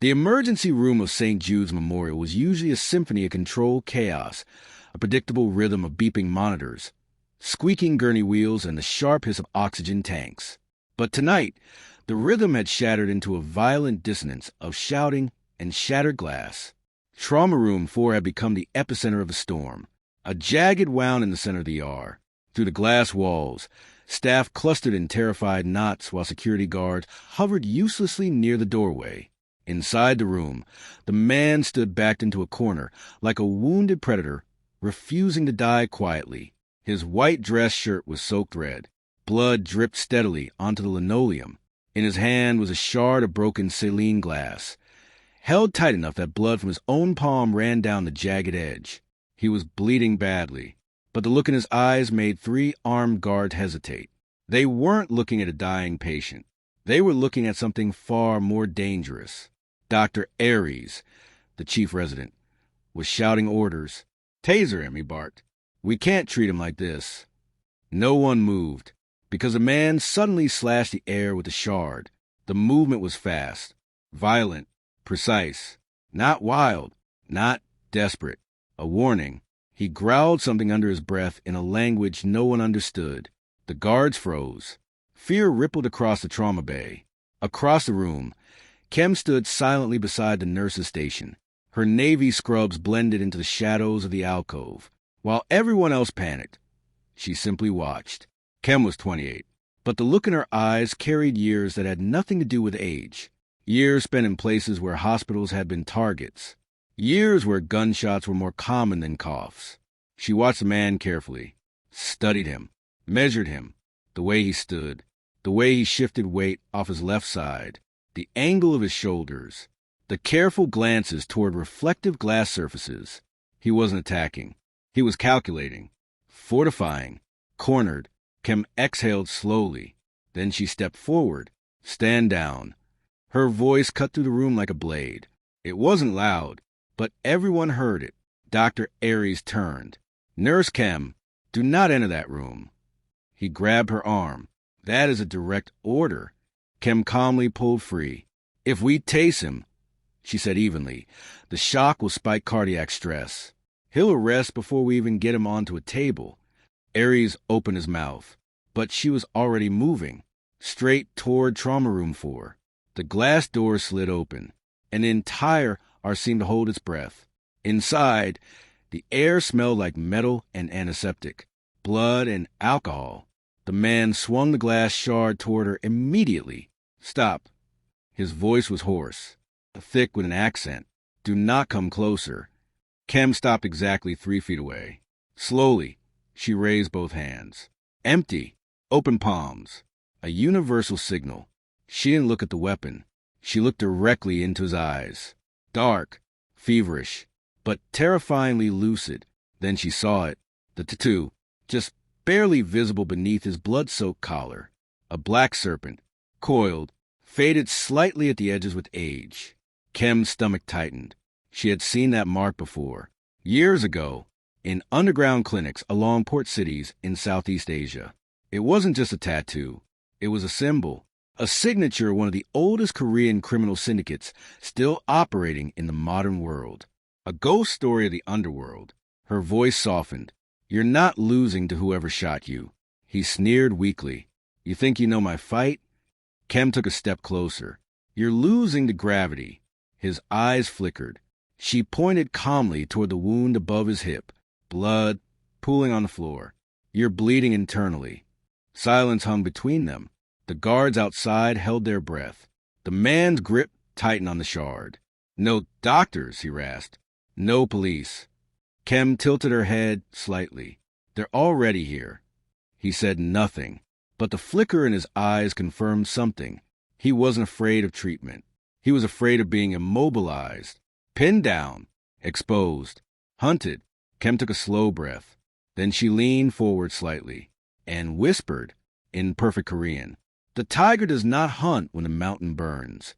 The emergency room of St. Jude's Memorial was usually a symphony of controlled chaos, a predictable rhythm of beeping monitors, squeaking gurney wheels, and the sharp hiss of oxygen tanks. But tonight, the rhythm had shattered into a violent dissonance of shouting and shattered glass. Trauma Room 4 had become the epicenter of a storm, a jagged wound in the center of the ER. Through the glass walls, staff clustered in terrified knots while security guards hovered uselessly near the doorway. Inside the room, the man stood backed into a corner like a wounded predator, refusing to die quietly. His white dress shirt was soaked red. Blood dripped steadily onto the linoleum. In his hand was a shard of broken saline glass, held tight enough that blood from his own palm ran down the jagged edge. He was bleeding badly, but the look in his eyes made 3 armed guards hesitate. They weren't looking at a dying patient. They were looking at something far more dangerous. Dr. Aries, the chief resident, was shouting orders. "Taser him," he barked. "We can't treat him like this." No one moved, because a man suddenly slashed the air with a shard. The movement was fast, violent, precise, not wild, not desperate. A warning. He growled something under his breath in a language no one understood. The guards froze. Fear rippled across the trauma bay. Across the room, Kem stood silently beside the nurse's station. Her navy scrubs blended into the shadows of the alcove. While everyone else panicked, she simply watched. Kem was 28, but the look in her eyes carried years that had nothing to do with age. Years spent in places where hospitals had been targets. Years where gunshots were more common than coughs. She watched the man carefully, studied him, measured him, the way he stood, the way he shifted weight off his left side, the angle of his shoulders, the careful glances toward reflective glass surfaces. He wasn't attacking. He was calculating, fortifying, cornered. Kem exhaled slowly. Then she stepped forward. "Stand down." Her voice cut through the room like a blade. It wasn't loud, but everyone heard it. Dr. Aries turned. "Nurse Kem, do not enter that room." He grabbed her arm. "That is a direct order." Kem calmly pulled free. "If we tase him," she said evenly, "the shock will spike cardiac stress. He'll arrest before we even get him onto a table." Aries opened his mouth, but she was already moving, straight toward Trauma Room 4. The glass door slid open. An entire ER seemed to hold its breath. Inside, the air smelled like metal and antiseptic, blood and alcohol. The man swung the glass shard toward her immediately. "Stop." His voice was hoarse, thick with an accent. "Do not come closer." Kem stopped exactly 3 feet away. Slowly, she raised both hands. Empty, open palms. A universal signal. She didn't look at the weapon. She looked directly into his eyes. Dark, feverish, but terrifyingly lucid. Then she saw it. The tattoo, just barely visible beneath his blood-soaked collar. A black serpent, coiled, faded slightly at the edges with age. Kem's stomach tightened. She had seen that mark before, years ago, in underground clinics along port cities in Southeast Asia. It wasn't just a tattoo. It was a symbol, a signature of one of the oldest Korean criminal syndicates still operating in the modern world. A ghost story of the underworld. Her voice softened. "You're not losing to whoever shot you." He sneered weakly. "You think you know my fight?" Kem took a step closer. "You're losing to gravity." His eyes flickered. She pointed calmly toward the wound above his hip. Blood pooling on the floor. "You're bleeding internally." Silence hung between them. The guards outside held their breath. The man's grip tightened on the shard. "No doctors," he rasped. "No police." Kem tilted her head slightly. "They're already here." He said nothing, but the flicker in his eyes confirmed something. He wasn't afraid of treatment. He was afraid of being immobilized, pinned down, exposed, hunted. Kem took a slow breath. Then she leaned forward slightly and whispered in perfect Korean, "The tiger does not hunt when the mountain burns."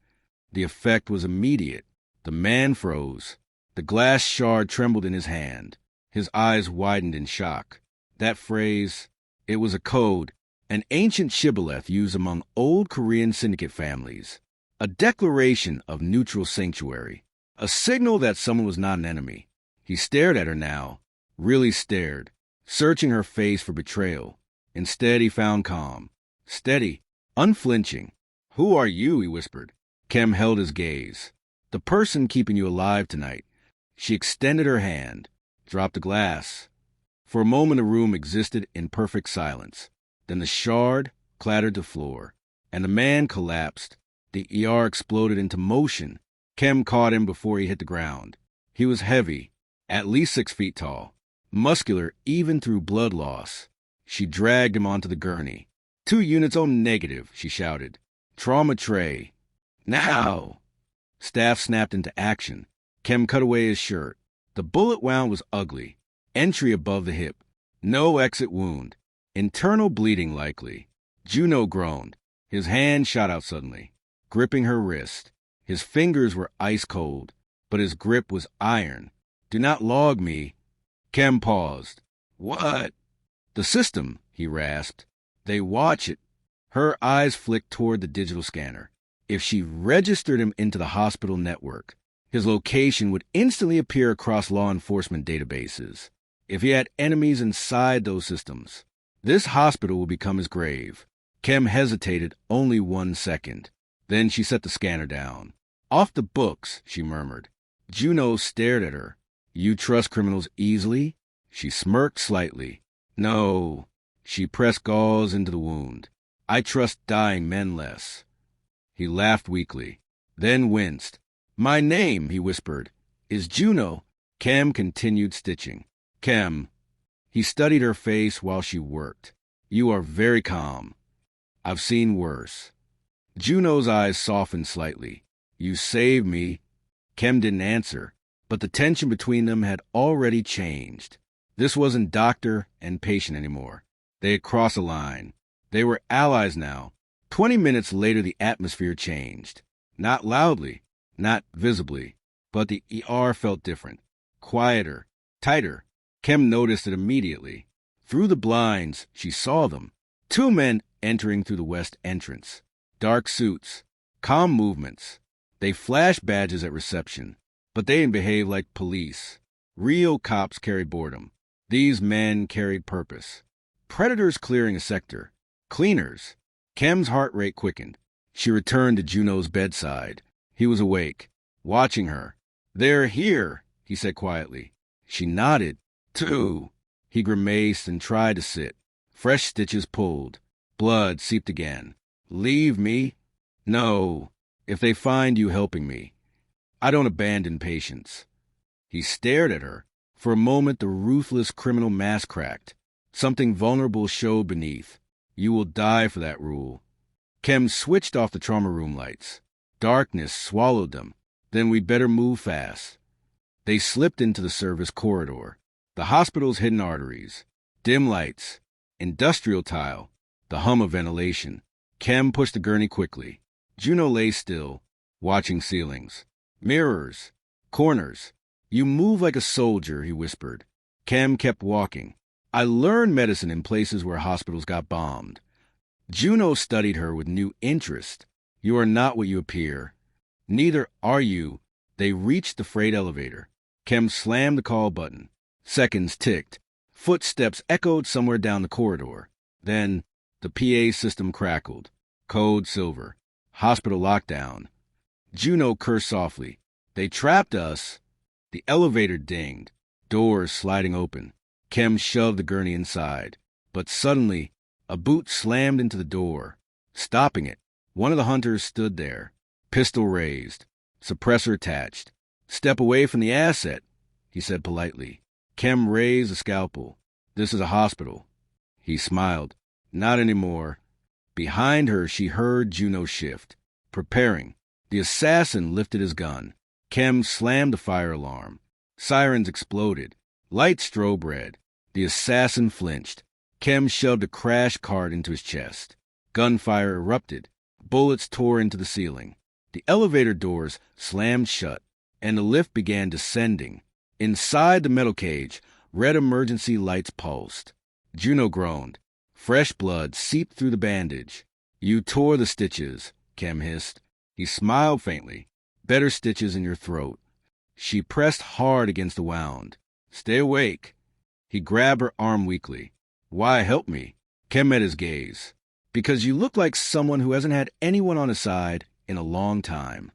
The effect was immediate. The man froze. The glass shard trembled in his hand. His eyes widened in shock. That phrase, it was a code, an ancient shibboleth used among old Korean syndicate families. A declaration of neutral sanctuary. A signal that someone was not an enemy. He stared at her now, really stared, searching her face for betrayal. Instead, he found calm, steady, unflinching. "Who are you?" he whispered. Kem held his gaze. "The person keeping you alive tonight." She extended her hand, dropped a glass. For a moment the room existed in perfect silence. Then the shard clattered to the floor, and the man collapsed. The ER exploded into motion. Kem caught him before he hit the ground. He was heavy, at least 6 feet tall, muscular even through blood loss. She dragged him onto the gurney. "2 units on negative," she shouted. "Trauma tray. Now!" Staff snapped into action. Kem cut away his shirt. The bullet wound was ugly. Entry above the hip. No exit wound. Internal bleeding likely. Juno groaned. His hand shot out suddenly, gripping her wrist. His fingers were ice cold, but his grip was iron. "Do not log me." Kem paused. "What?" "The system," he rasped. "They watch it." Her eyes flicked toward the digital scanner. If she registered him into the hospital network, his location would instantly appear across law enforcement databases. If he had enemies inside those systems, this hospital would become his grave. Kem hesitated only 1 second. Then she set the scanner down. "Off the books," she murmured. Juno stared at her. "You trust criminals easily?" She smirked slightly. "No." She pressed gauze into the wound. "I trust dying men less." He laughed weakly, then winced. "My name," he whispered, "is Juno." Kem continued stitching. "Kem." He studied her face while she worked. "You are very calm. I've seen worse." Juno's eyes softened slightly. "You saved me." Kem didn't answer, but the tension between them had already changed. This wasn't doctor and patient anymore. They had crossed a line. They were allies now. 20 minutes later, the atmosphere changed. Not loudly, not visibly, but the ER felt different. Quieter, tighter. Kem noticed it immediately. Through the blinds, she saw them. 2 men entering through the west entrance. Dark suits, calm movements. They flashed badges at reception, but they didn't behave like police. Real cops carried boredom. These men carried purpose. Predators clearing a sector. Cleaners. Kem's heart rate quickened. She returned to Juno's bedside. He was awake, watching her. "They're here," he said quietly. She nodded. "Two." He grimaced and tried to sit. Fresh stitches pulled. Blood seeped again. "Leave me." "No. If they find you helping me. I don't abandon patients." He stared at her. For a moment, the ruthless criminal mask cracked. Something vulnerable showed beneath. "You will die for that rule." Kem switched off the trauma room lights. Darkness swallowed them. "Then we'd better move fast." They slipped into the service corridor. The hospital's hidden arteries. Dim lights. Industrial tile. The hum of ventilation. Kem pushed the gurney quickly. Juno lay still, watching ceilings. Mirrors. Corners. "You move like a soldier," he whispered. Kem kept walking. "I learned medicine in places where hospitals got bombed." Juno studied her with new interest. "You are not what you appear." "Neither are you." They reached the freight elevator. Kem slammed the call button. Seconds ticked. Footsteps echoed somewhere down the corridor. Then the PA system crackled. Code silver. Hospital lockdown. Juno cursed softly. "They trapped us." The elevator dinged. Doors sliding open. Kem shoved the gurney inside. But suddenly, a boot slammed into the door, stopping it. One of the hunters stood there, pistol raised, suppressor attached. "Step away from the asset," he said politely. Kem raised a scalpel. "This is a hospital." He smiled. "Not anymore." Behind her, she heard Juno shift, preparing. The assassin lifted his gun. Kem slammed the fire alarm. Sirens exploded. Lights strobe red. The assassin flinched. Kem shoved a crash cart into his chest. Gunfire erupted. Bullets tore into the ceiling. The elevator doors slammed shut, and the lift began descending. Inside the metal cage, red emergency lights pulsed. Juno groaned. Fresh blood seeped through the bandage. "You tore the stitches," Kem hissed. He smiled faintly. Better stitches in your throat. She pressed hard against the wound. Stay awake. He grabbed her arm weakly. Why help me? Kem met his gaze. Because you look like someone who hasn't had anyone on his side in a long time.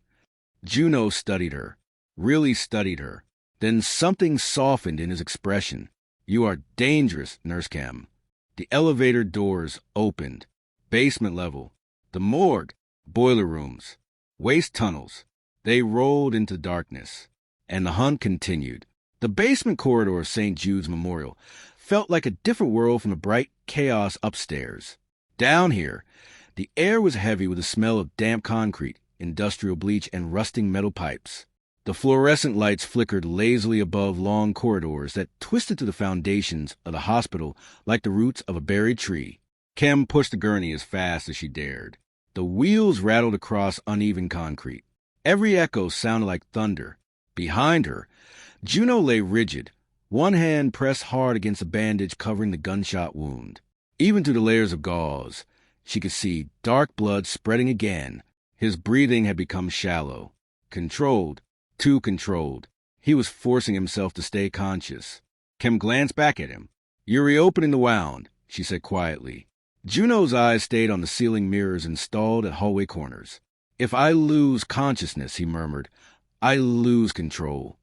Juno studied her. Really studied her. Then something softened in his expression. You are dangerous, Nurse Kem. The elevator doors opened. Basement level. The morgue. Boiler rooms. Waste tunnels. They rolled into darkness. And the hunt continued. The basement corridor of St. Jude's Memorial felt like a different world from the bright chaos upstairs. Down here, the air was heavy with the smell of damp concrete, industrial bleach, and rusting metal pipes. The fluorescent lights flickered lazily above long corridors that twisted to the foundations of the hospital like the roots of a buried tree. Kem pushed the gurney as fast as she dared. The wheels rattled across uneven concrete. Every echo sounded like thunder. Behind her, Juno lay rigid, one hand pressed hard against a bandage covering the gunshot wound. Even through the layers of gauze, she could see dark blood spreading again. His breathing had become shallow. Controlled, too controlled. He was forcing himself to stay conscious. Kem glanced back at him. You're reopening the wound, she said quietly. Juno's eyes stayed on the ceiling mirrors installed at hallway corners. If I lose consciousness, he murmured, I lose control.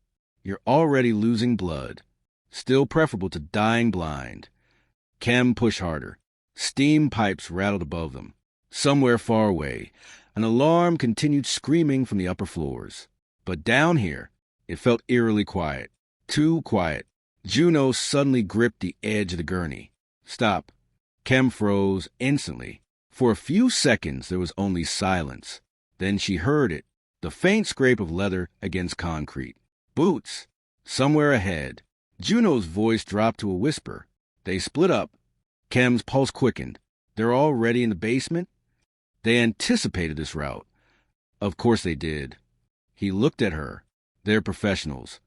You're already losing blood. Still preferable to dying blind. Kem pushed harder. Steam pipes rattled above them. Somewhere far away, an alarm continued screaming from the upper floors. But down here, it felt eerily quiet. Too quiet. Juno suddenly gripped the edge of the gurney. Stop. Kem froze instantly. For a few seconds, there was only silence. Then she heard it, the faint scrape of leather against concrete. Boots. Somewhere ahead. Juno's voice dropped to a whisper. They split up. Kem's pulse quickened. They're already in the basement? They anticipated this route. Of course they did. He looked at her. They're professionals.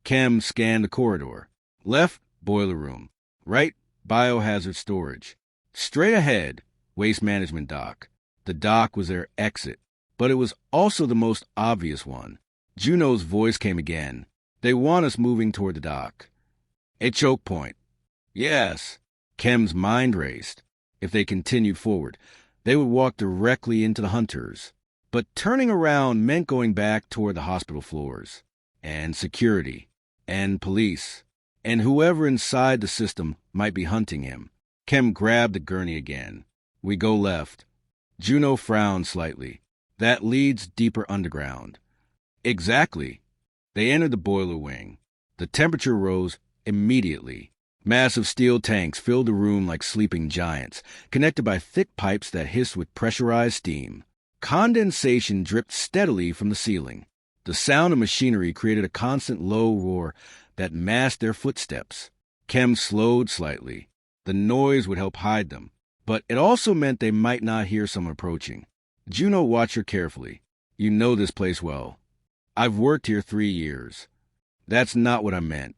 Kem scanned the corridor. Left, boiler room. Right, biohazard storage. Straight ahead, waste management dock. The dock was their exit, but it was also the most obvious one. Juno's voice came again. They want us moving toward the dock. A choke point. Yes. Kem's mind raced. If they continued forward, they would walk directly into the hunters. But turning around meant going back toward the hospital floors. And security. And police. And whoever inside the system might be hunting him. Kem grabbed the gurney again. We go left. Juno frowned slightly. That leads deeper underground. Exactly. They entered the boiler wing. The temperature rose immediately. Massive steel tanks filled the room like sleeping giants, connected by thick pipes that hissed with pressurized steam. Condensation dripped steadily from the ceiling. The sound of machinery created a constant low roar that masked their footsteps. Kem slowed slightly. The noise would help hide them, but it also meant they might not hear someone approaching. Juno watched her carefully. You know this place well. I've worked here 3 years. That's not what I meant.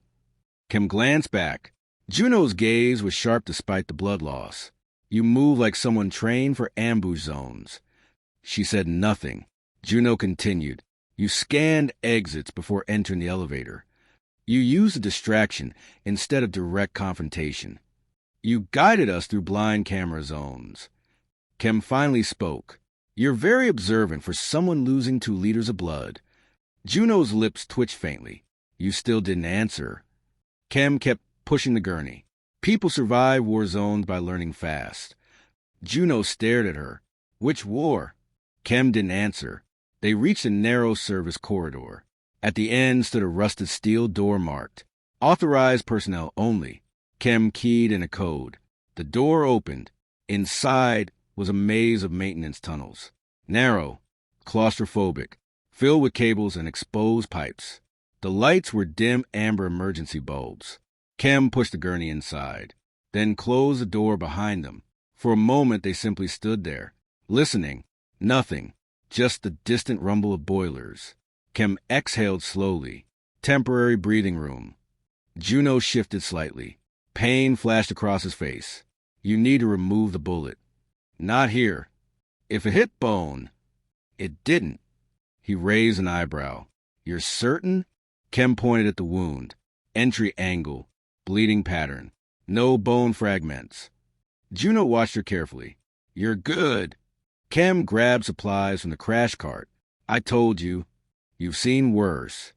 Kem glanced back. Juno's gaze was sharp despite the blood loss. You move like someone trained for ambush zones. She said nothing. Juno continued. You scanned exits before entering the elevator. You used a distraction instead of direct confrontation. You guided us through blind camera zones. Kem finally spoke. You're very observant for someone losing 2 liters of blood. Juno's lips twitched faintly. You still didn't answer. Kem kept pushing the gurney. People survive war zones by learning fast. Juno stared at her. Which war? Kem didn't answer. They reached a narrow service corridor. At the end stood a rusted steel door marked, Authorized personnel only. Kem keyed in a code. The door opened. Inside was a maze of maintenance tunnels. Narrow, claustrophobic, filled with cables and exposed pipes. The lights were dim amber emergency bulbs. Kem pushed the gurney inside, then closed the door behind them. For a moment they simply stood there, listening. Nothing, just the distant rumble of boilers. Kem exhaled slowly. Temporary breathing room. Juno shifted slightly. Pain flashed across his face. You need to remove the bullet. Not here. If it hit bone. It didn't. He raised an eyebrow. You're certain? Kem pointed at the wound. Entry angle. Bleeding pattern. No bone fragments. Juno watched her carefully. You're good. Kem grabbed supplies from the crash cart. I told you. You've seen worse.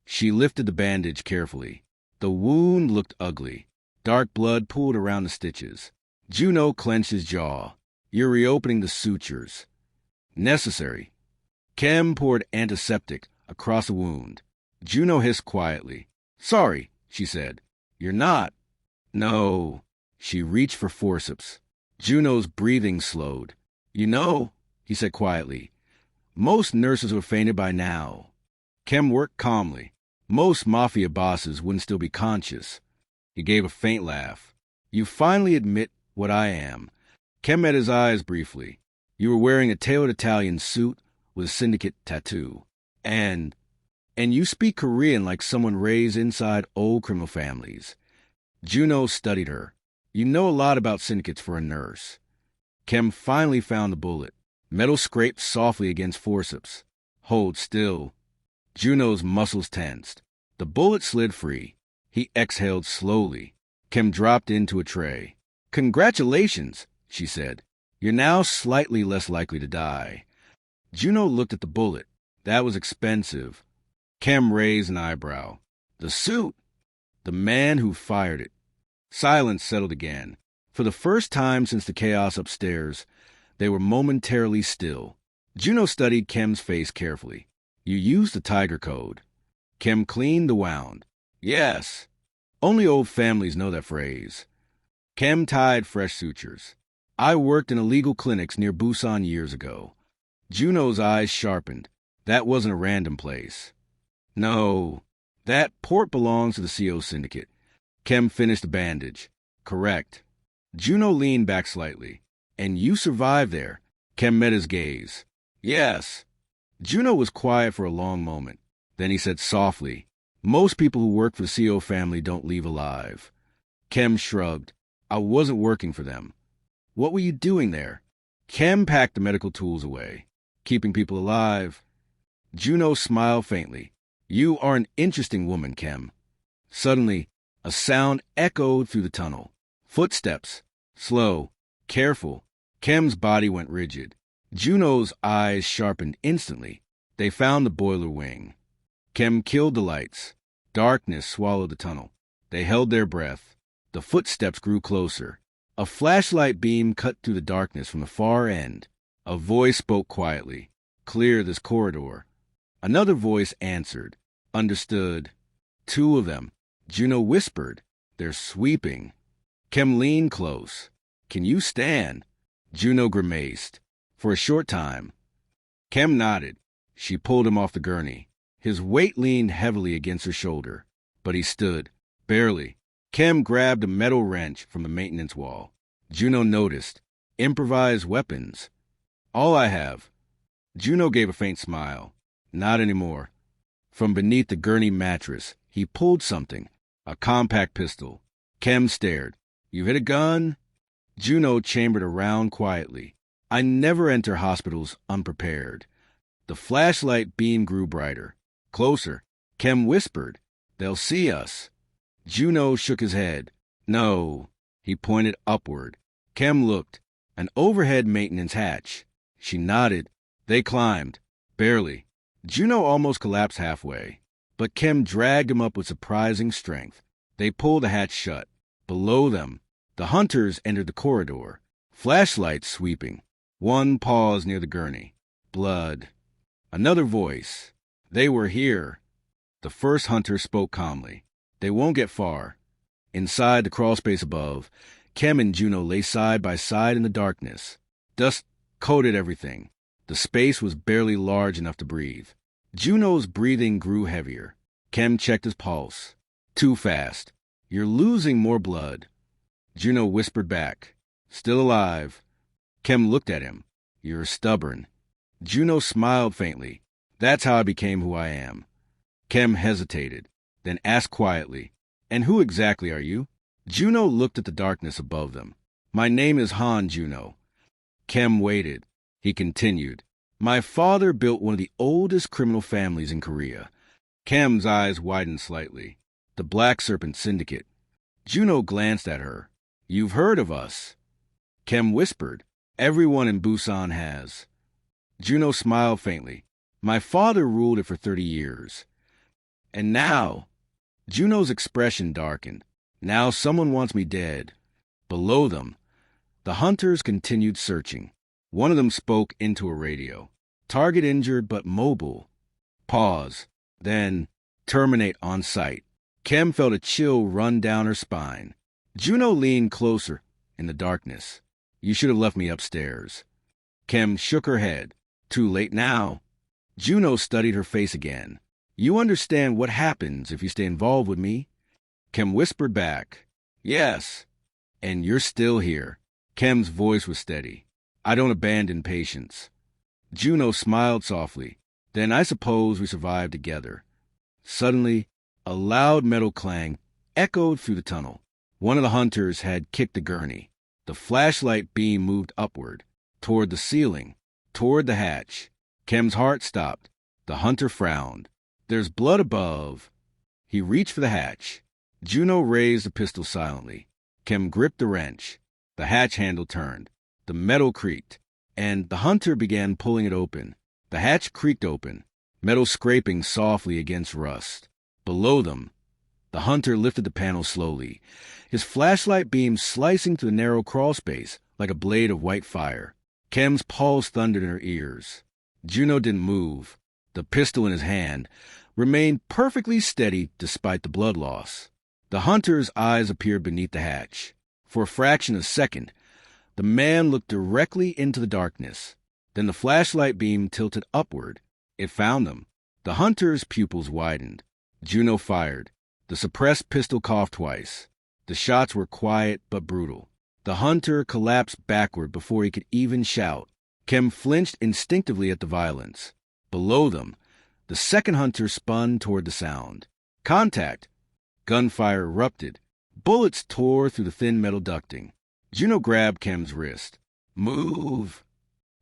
She lifted the bandage carefully. The wound looked ugly. Dark blood pooled around the stitches. Juno clenched his jaw. You're reopening the sutures. Necessary. Kem poured antiseptic across the wound. Juno hissed quietly. Sorry, she said. You're not. No. She reached for forceps. Juno's breathing slowed. You know, he said quietly, most nurses were fainted by now. Kem worked calmly. Most Mafia bosses wouldn't still be conscious. He gave a faint laugh. You finally admit what I am. Kem met his eyes briefly. You were wearing a tailored Italian suit with a syndicate tattoo. And you speak Korean like someone raised inside old criminal families. Juno studied her. You know a lot about syndicates for a nurse. Kem finally found the bullet. Metal scraped softly against forceps. Hold still. Juno's muscles tensed. The bullet slid free. He exhaled slowly. Kem dropped into a tray. Congratulations, she said. You're now slightly less likely to die. Juno looked at the bullet. That was expensive. Kem raised an eyebrow. The suit. The man who fired it. Silence settled again. For the first time since the chaos upstairs, they were momentarily still. Juno studied Kem's face carefully. You used the Tiger Code. Kem cleaned the wound. Yes. Only old families know that phrase. Kem tied fresh sutures. I worked in illegal clinics near Busan years ago. Juno's eyes sharpened. That wasn't a random place. No. That port belongs to the CO syndicate. Kem finished the bandage. Correct. Juno leaned back slightly. And you survived there. Kem met his gaze. Yes. Juno was quiet for a long moment. Then he said softly, most people who work for the CO family don't leave alive. Kem shrugged. I wasn't working for them. What were you doing there? Kem packed the medical tools away. Keeping people alive. Juno smiled faintly. You are an interesting woman, Kem. Suddenly, a sound echoed through the tunnel. Footsteps. Slow. Careful. Kem's body went rigid. Juno's eyes sharpened instantly. They found the boiler wing. Kem killed the lights. Darkness swallowed the tunnel. They held their breath. The footsteps grew closer. A flashlight beam cut through the darkness from the far end. A voice spoke quietly. Clear this corridor. Another voice answered. Understood. Two of them. Juno whispered. They're sweeping. Kem leaned close. Can you stand? Juno grimaced. For a short time. Kem nodded. She pulled him off the gurney. His weight leaned heavily against her shoulder. But he stood. Barely. Kem grabbed a metal wrench from the maintenance wall. Juno noticed. Improvised weapons. All I have. Juno gave a faint smile. Not anymore. From beneath the gurney mattress, he pulled something. A compact pistol. Kem stared. You hit a gun? Juno chambered around quietly. I never enter hospitals unprepared. The flashlight beam grew brighter. Closer. Kem whispered. They'll see us. Juno shook his head. No. He pointed upward. Kem looked. An overhead maintenance hatch. She nodded. They climbed. Barely. Juno almost collapsed halfway. But Kem dragged him up with surprising strength. They pulled the hatch shut. Below them, the hunters entered the corridor. Flashlights sweeping. One paused near the gurney. Blood. Another voice. They were here. The first hunter spoke calmly. They won't get far. Inside the crawlspace above, Kem and Juno lay side by side in the darkness. Dust coated everything. The space was barely large enough to breathe. Juno's breathing grew heavier. Kem checked his pulse. Too fast. You're losing more blood. Juno whispered back. Still alive. Kem looked at him. You're stubborn. Juno smiled faintly. That's how I became who I am. Kem hesitated, then asked quietly, And who exactly are you? Juno looked at the darkness above them. My name is Han Juno. Kem waited. He continued. My father built one of the oldest criminal families in Korea. Kim's eyes widened slightly. The Black Serpent Syndicate. Juno glanced at her. You've heard of us. Kim whispered. Everyone in Busan has. Juno smiled faintly. My father ruled it for 30 years. And now, Juno's expression darkened. Now someone wants me dead. Below them, the hunters continued searching. One of them spoke into a radio. Target injured but mobile. Pause. Then, terminate on sight. Kim felt a chill run down her spine. Juno leaned closer in the darkness. You should have left me upstairs. Kim shook her head. Too late now. Juno studied her face again. You understand what happens if you stay involved with me? Kim whispered back. Yes. And you're still here. Kim's voice was steady. I don't abandon patients. Juno smiled softly. Then I suppose we survived together. Suddenly, a loud metal clang echoed through the tunnel. One of the hunters had kicked the gurney. The flashlight beam moved upward, toward the ceiling, toward the hatch. Kim's heart stopped. The hunter frowned. There's blood above. He reached for the hatch. Juno raised the pistol silently. Kim gripped the wrench. The hatch handle turned. The metal creaked, and the hunter began pulling it open. The hatch creaked open, metal scraping softly against rust. Below them, the hunter lifted the panel slowly, his flashlight beam slicing through the narrow crawl space like a blade of white fire. Kim's pulse thundered in her ears. Juno didn't move. The pistol in his hand remained perfectly steady despite the blood loss. The hunter's eyes appeared beneath the hatch. For a fraction of a second, the man looked directly into the darkness. Then the flashlight beam tilted upward. It found them. The hunter's pupils widened. Juno fired. The suppressed pistol coughed twice. The shots were quiet but brutal. The hunter collapsed backward before he could even shout. Kim flinched instinctively at the violence. Below them, the second hunter spun toward the sound. Contact! Gunfire erupted. Bullets tore through the thin metal ducting. Juno grabbed Kim's wrist. Move!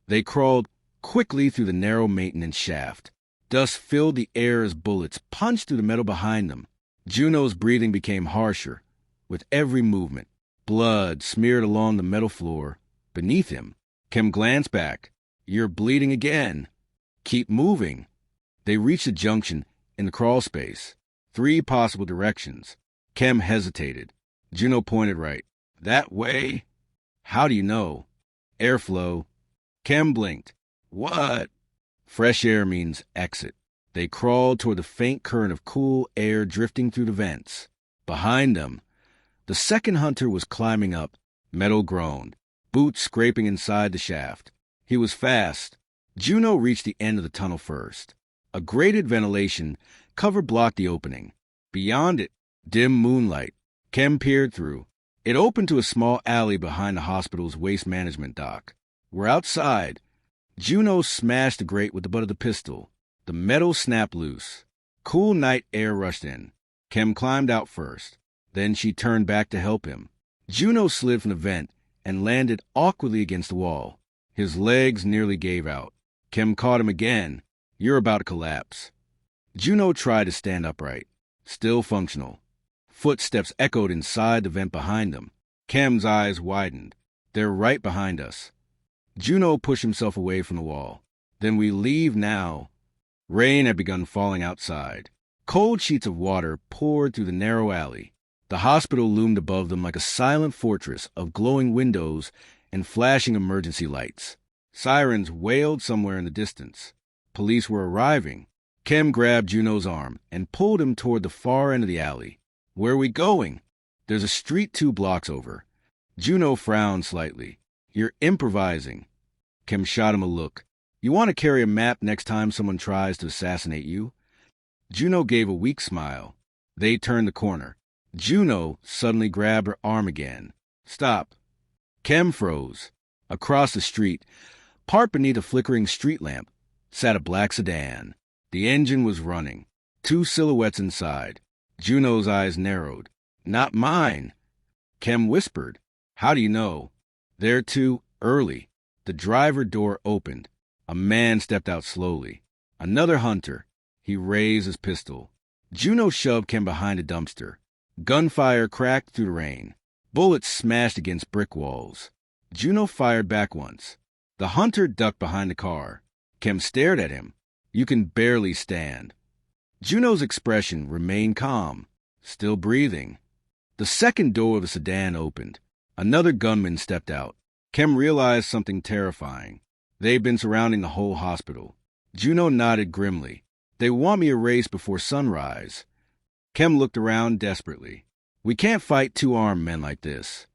They crawled quickly through the narrow maintenance shaft. Dust filled the air as bullets punched through the metal behind them. Juno's breathing became harsher with every movement. Blood smeared along the metal floor beneath him. Kim glanced back. You're bleeding again. Keep moving. They reached a junction in the crawl space. 3 possible directions. Kim hesitated. Juno pointed right. That way? How do you know? Airflow. Kim blinked. What? Fresh air means exit. They crawled toward the faint current of cool air drifting through the vents. Behind them, the second hunter was climbing up. Metal groaned, boots scraping inside the shaft. He was fast. Juno reached the end of the tunnel first. A grated ventilation cover blocked the opening. Beyond it, dim moonlight. Kim peered through. It opened to a small alley behind the hospital's waste management dock. We're outside. Juno smashed the grate with the butt of the pistol. The metal snapped loose. Cool night air rushed in. Kim climbed out first. Then she turned back to help him. Juno slid from the vent and landed awkwardly against the wall. His legs nearly gave out. Kim caught him again. You're about to collapse. Juno tried to stand upright. Still functional. Footsteps echoed inside the vent behind them. Kim's eyes widened. They're right behind us. Juno pushed himself away from the wall. Then we leave now. Rain had begun falling outside. Cold sheets of water poured through the narrow alley. The hospital loomed above them like a silent fortress of glowing windows and flashing emergency lights. Sirens wailed somewhere in the distance. Police were arriving. Kim grabbed Juno's arm and pulled him toward the far end of the alley. Where are we going? There's a street 2 blocks over. Juno frowned slightly. You're improvising. Kim shot him a look. You want to carry a map next time someone tries to assassinate you? Juno gave a weak smile. They turned the corner. Juno suddenly grabbed her arm again. Stop. Kim froze. Across the street, parked beneath a flickering street lamp, sat a black sedan. The engine was running. 2 silhouettes inside. Juno's eyes narrowed. Not mine. Kim whispered. How do you know? They're too early. The driver door opened. A man stepped out slowly. Another hunter. He raised his pistol. Juno shoved Kem behind a dumpster. Gunfire cracked through the rain. Bullets smashed against brick walls. Juno fired back once. The hunter ducked behind the car. Kem stared at him. You can barely stand. Juno's expression remained calm, still breathing. The second door of the sedan opened. Another gunman stepped out. Kem realized something terrifying. They'd been surrounding the whole hospital. Juno nodded grimly. They want me erased before sunrise. Kem looked around desperately. We can't fight two armed men like this.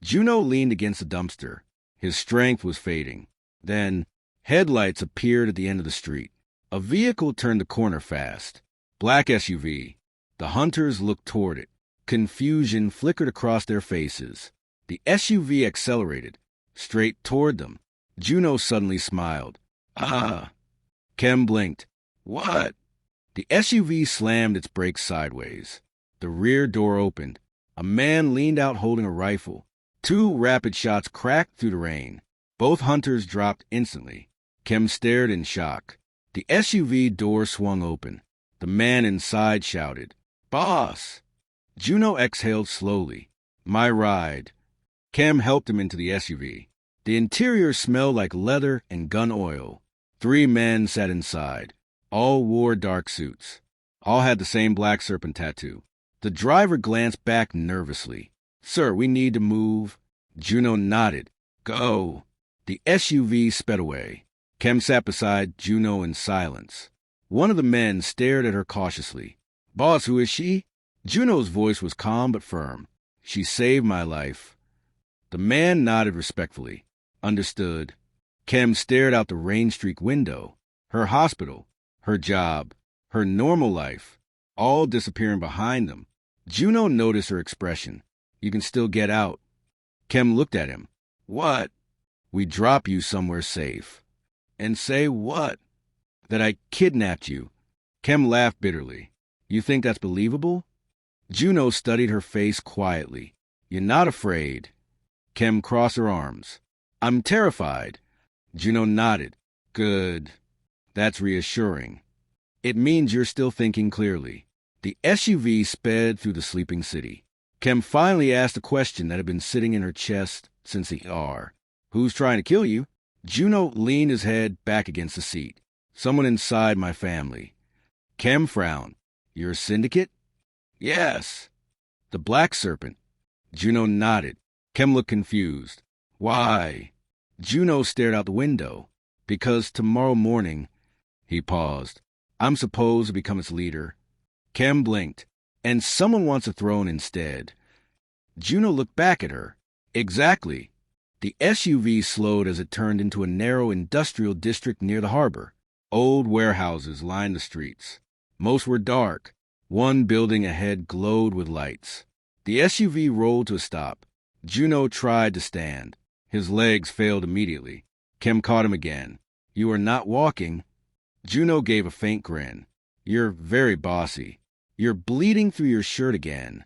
Juno leaned against the dumpster. His strength was fading. Then, headlights appeared at the end of the street. A vehicle turned the corner fast. Black SUV. The hunters looked toward it. Confusion flickered across their faces. The SUV accelerated, straight toward them. Juno suddenly smiled. Ah! Kem blinked. What? The SUV slammed its brakes sideways. The rear door opened. A man leaned out holding a rifle. Two rapid shots cracked through the rain. Both hunters dropped instantly. Kem stared in shock. The SUV door swung open. The man inside shouted, "Boss!" Juno exhaled slowly. My ride. Kem helped him into the SUV. The interior smelled like leather and gun oil. 3 men sat inside. All wore dark suits. All had the same black serpent tattoo. The driver glanced back nervously. Sir, we need to move. Juno nodded. Go. The SUV sped away. Kem sat beside Juno in silence. One of the men stared at her cautiously. Boss, who is she? Juno's voice was calm but firm. She saved my life. The man nodded respectfully. Understood. Kem stared out the rain-streaked window. Her hospital, her job, her normal life, all disappearing behind them. Juno noticed her expression. You can still get out. Kem looked at him. What? We drop you somewhere safe. And say what? That I kidnapped you. Kem laughed bitterly. You think that's believable? Juno studied her face quietly. You're not afraid. Kem crossed her arms. I'm terrified. Juno nodded. Good. That's reassuring. It means you're still thinking clearly. The SUV sped through the sleeping city. Kem finally asked a question that had been sitting in her chest since the ER. Who's trying to kill you? Juno leaned his head back against the seat. Someone inside my family. Kem frowned. You're a syndicate? Yes. The Black Serpent. Juno nodded. Kem looked confused. Why? Juno stared out the window. Because tomorrow morning, he paused, I'm supposed to become its leader. Kem blinked. And someone wants a throne instead. Juno looked back at her. Exactly. The SUV slowed as it turned into a narrow industrial district near the harbor. Old warehouses lined the streets. Most were dark. One building ahead glowed with lights. The SUV rolled to a stop. Juno tried to stand. His legs failed immediately. Kem caught him again. You are not walking. Juno gave a faint grin. You're very bossy. You're bleeding through your shirt again.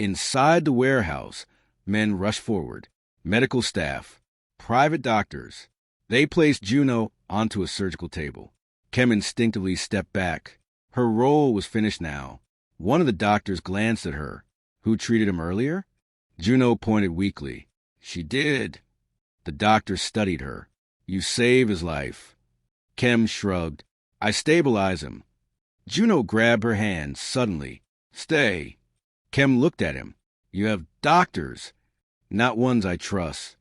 Inside the warehouse, men rushed forward. Medical staff. Private doctors. They placed Juno onto a surgical table. Kem instinctively stepped back. Her role was finished now. One of the doctors glanced at her. Who treated him earlier? Juno pointed weakly. She did. The doctor studied her. You saved his life. Kem shrugged. I stabilize him. Juno grabbed her hand suddenly. Stay. Kem looked at him. You have doctors. Not ones I trust.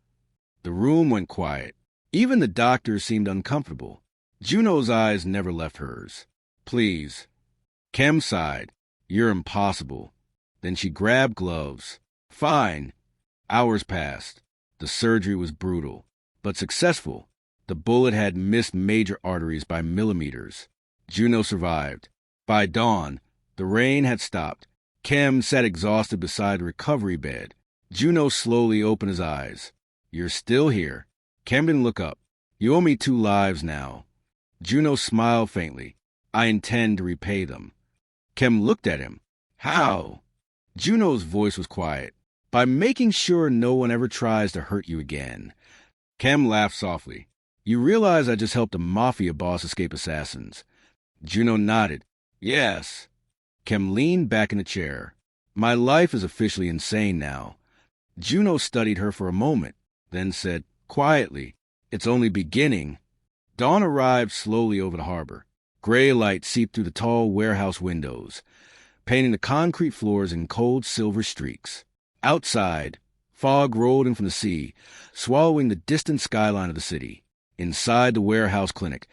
The room went quiet. Even the doctor seemed uncomfortable. Juno's eyes never left hers. Please. Kem sighed. You're impossible. Then she grabbed gloves. Fine. Hours passed. The surgery was brutal, but successful. The bullet had missed major arteries by millimeters. Juno survived. By dawn, the rain had stopped. Kem sat exhausted beside the recovery bed. Juno slowly opened his eyes. You're still here. Kem didn't look up. You owe me 2 lives now. Juno smiled faintly. I intend to repay them. Kem looked at him. How? Juno's voice was quiet. By making sure no one ever tries to hurt you again. Kem laughed softly. You realize I just helped a Mafia boss escape assassins. Juno nodded. Yes. Kem leaned back in the chair. My life is officially insane now. Juno studied her for a moment, then said, quietly, it's only beginning. Dawn arrived slowly over the harbor. Gray light seeped through the tall warehouse windows, painting the concrete floors in cold silver streaks. Outside, fog rolled in from the sea, swallowing the distant skyline of the city. Inside the warehouse clinic,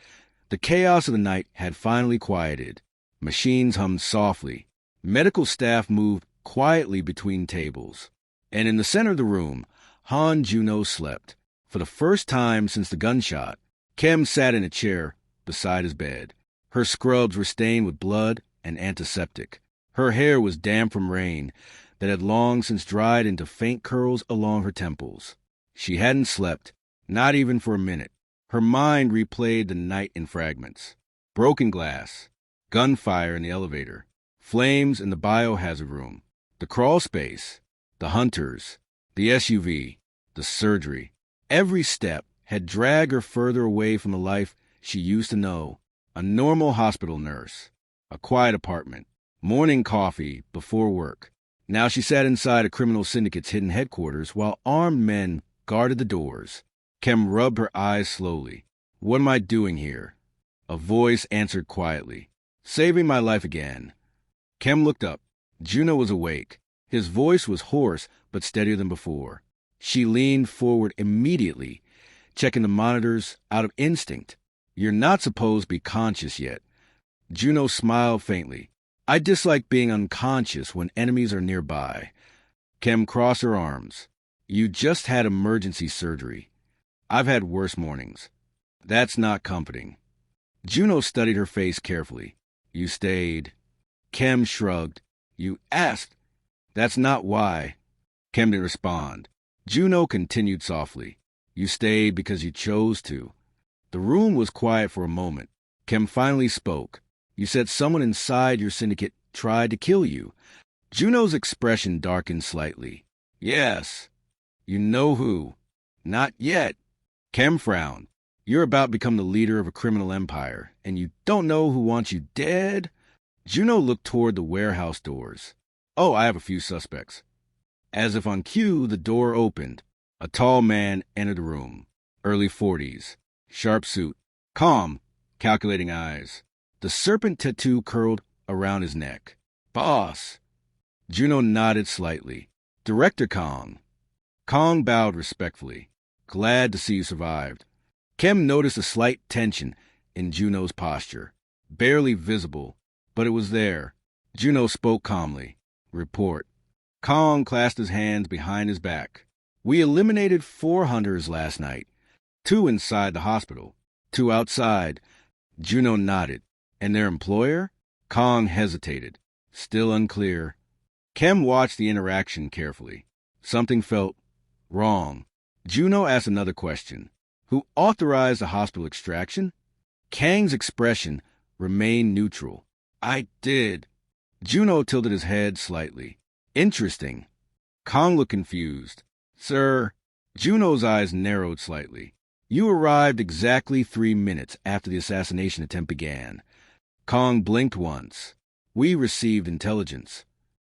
the chaos of the night had finally quieted. Machines hummed softly. Medical staff moved quietly between tables. And in the center of the room, Han Juno slept. For the first time since the gunshot, Kem sat in a chair beside his bed. Her scrubs were stained with blood and antiseptic. Her hair was damp from rain that had long since dried into faint curls along her temples. She hadn't slept, not even for a minute. Her mind replayed the night in fragments. Broken glass, gunfire in the elevator, flames in the biohazard room, the crawl space, the hunters, the SUV, the surgery. Every step had dragged her further away from the life she used to know. A normal hospital nurse, a quiet apartment, morning coffee before work. Now she sat inside a criminal syndicate's hidden headquarters while armed men guarded the doors. Kem rubbed her eyes slowly. What am I doing here? A voice answered quietly. Saving my life again. Kem looked up. Juno was awake. His voice was hoarse but steadier than before. She leaned forward immediately, checking the monitors out of instinct. You're not supposed to be conscious yet. Juno smiled faintly. I dislike being unconscious when enemies are nearby. Kem crossed her arms. You just had emergency surgery. I've had worse mornings. That's not comforting. Juno studied her face carefully. You stayed. Kem shrugged. You asked. That's not why. Kem didn't respond. Juno continued softly. You stayed because you chose to. The room was quiet for a moment. Kem finally spoke. You said someone inside your syndicate tried to kill you. Juno's expression darkened slightly. Yes. You know who. Not yet. Kem frowned. You're about to become the leader of a criminal empire, and you don't know who wants you dead? Juno looked toward the warehouse doors. Oh, I have a few suspects. As if on cue, the door opened. A tall man entered the room. Early 40s. Sharp suit. Calm, calculating eyes. The serpent tattoo curled around his neck. Boss. Juno nodded slightly. Director Kong. Kong bowed respectfully. Glad to see you survived. Kem noticed a slight tension in Juno's posture. Barely visible, but it was there. Juno spoke calmly. Report. Kong clasped his hands behind his back. We eliminated 4 hunters last night. 2 inside the hospital. 2 outside. Juno nodded. And their employer? Kong hesitated. Still unclear. Kem watched the interaction carefully. Something felt wrong. Juno asked another question. Who authorized the hospital extraction? Kang's expression remained neutral. I did. Juno tilted his head slightly. Interesting. Kong looked confused. Sir, Juno's eyes narrowed slightly. You arrived exactly 3 minutes after the assassination attempt began. Kong blinked once. We received intelligence.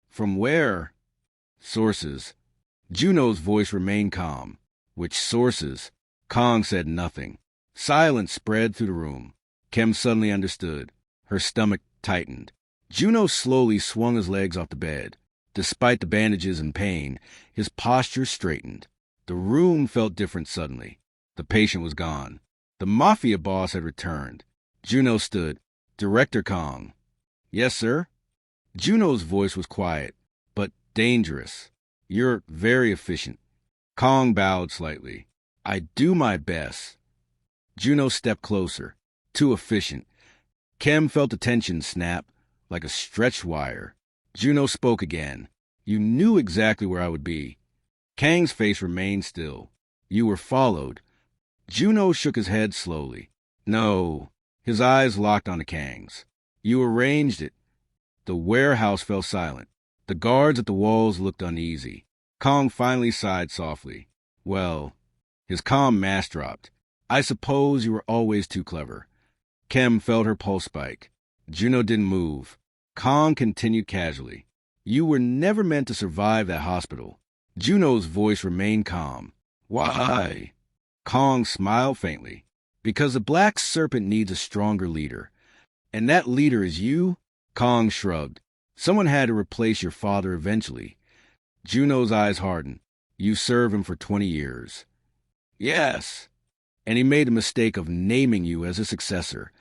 From where? Sources. Juno's voice remained calm. Which sources? Kong said nothing. Silence spread through the room. Kem suddenly understood. Her stomach tightened. Juno slowly swung his legs off the bed. Despite the bandages and pain, his posture straightened. The room felt different suddenly. The patient was gone. The Mafia boss had returned. Juno stood. Director Kong. Yes, sir? Juno's voice was quiet, but dangerous. You're very efficient. Kong bowed slightly. I do my best. Juno stepped closer. Too efficient. Kem felt the tension snap like a stretched wire. Juno spoke again. You knew exactly where I would be. Kang's face remained still. You were followed. Juno shook his head slowly. No. His eyes locked onto Kang's. You arranged it. The warehouse fell silent. The guards at the walls looked uneasy. Kong finally sighed softly. Well, his calm mask dropped. I suppose you were always too clever. Kim felt her pulse spike. Juno didn't move. Kong continued casually. You were never meant to survive that hospital. Juno's voice remained calm. Why? Kong smiled faintly. Because the black serpent needs a stronger leader. And that leader is you? Kong shrugged. Someone had to replace your father eventually. Juno's eyes hardened. You served him for 20 years. Yes. And he made the mistake of naming you as his successor.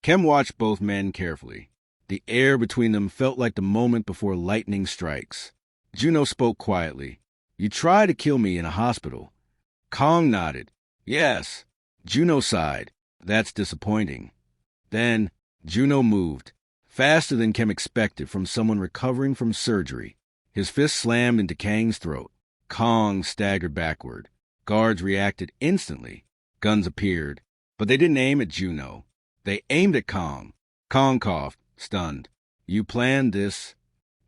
Kim watched both men carefully. The air between them felt like the moment before lightning strikes. Juno spoke quietly. You tried to kill me in a hospital. Kong nodded. Yes. Juno sighed. That's disappointing. Then Juno moved, faster than Kim expected from someone recovering from surgery. His fist slammed into Kang's throat. Kong staggered backward. Guards reacted instantly. Guns appeared, but they didn't aim at Juno. They aimed at Kong. Kong coughed, stunned. You planned this?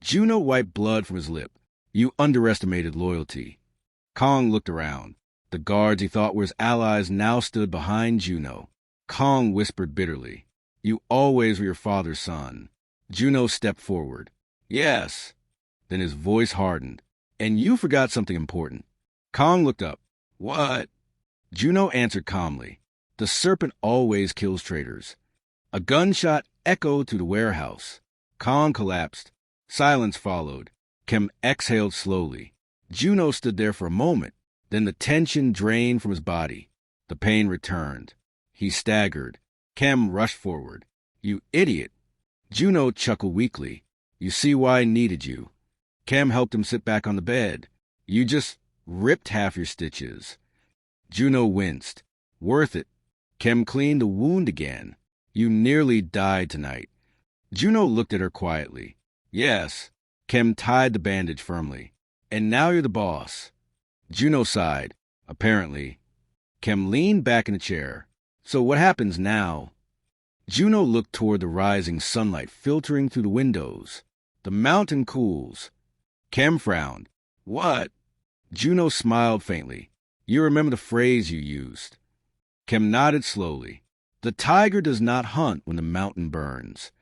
Juno wiped blood from his lip. You underestimated loyalty. Kong looked around. The guards he thought were his allies now stood behind Juno. Kong whispered bitterly. You always were your father's son. Juno stepped forward. Yes. Then his voice hardened. And you forgot something important. Kong looked up. What? Juno answered calmly. The serpent always kills traitors. A gunshot echoed through the warehouse. Kong collapsed. Silence followed. Kim exhaled slowly. Juno stood there for a moment. Then the tension drained from his body. The pain returned. He staggered. Kim rushed forward. You idiot. Juno chuckled weakly. You see why I needed you. Kim helped him sit back on the bed. You just ripped half your stitches. Juno winced. Worth it. Kim cleaned the wound again. You nearly died tonight. Juno looked at her quietly. Yes. Kim tied the bandage firmly. And now you're the boss. Juno sighed. Apparently. Kim leaned back in the chair. So what happens now? Juno looked toward the rising sunlight filtering through the windows. The mountain cools. Kim frowned. What? Juno smiled faintly. You remember the phrase you used. Kim nodded slowly. The tiger does not hunt when the mountain burns.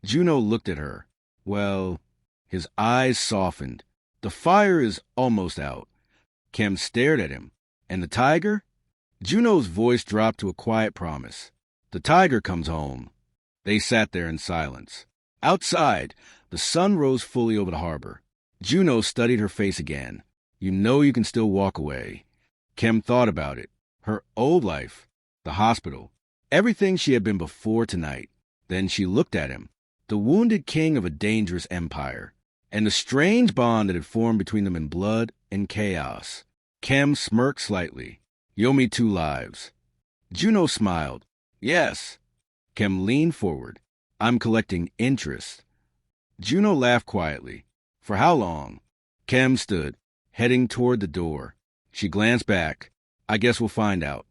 Juno looked at her. Well, his eyes softened. The fire is almost out. Kim stared at him. And the tiger? Juno's voice dropped to a quiet promise. The tiger comes home. They sat there in silence. Outside, the sun rose fully over the harbor. Juno studied her face again. You know you can still walk away. Kim thought about it. Her old life, the hospital, everything she had been before tonight. Then she looked at him, the wounded king of a dangerous empire, and the strange bond that had formed between them in blood and chaos. Kim smirked slightly. You owe me 2 lives. Juno smiled. Yes. Kim leaned forward. I'm collecting interest. Juno laughed quietly. For how long? Kim stood, heading toward the door. She glanced back. I guess we'll find out.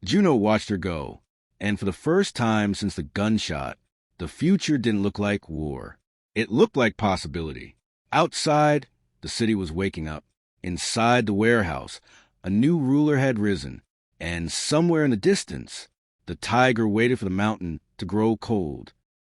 Juno watched her go, and for the first time since the gunshot, the future didn't look like war. It looked like possibility. Outside, the city was waking up. Inside the warehouse, a new ruler had risen, and somewhere in the distance, the tiger waited for the mountain to grow cold.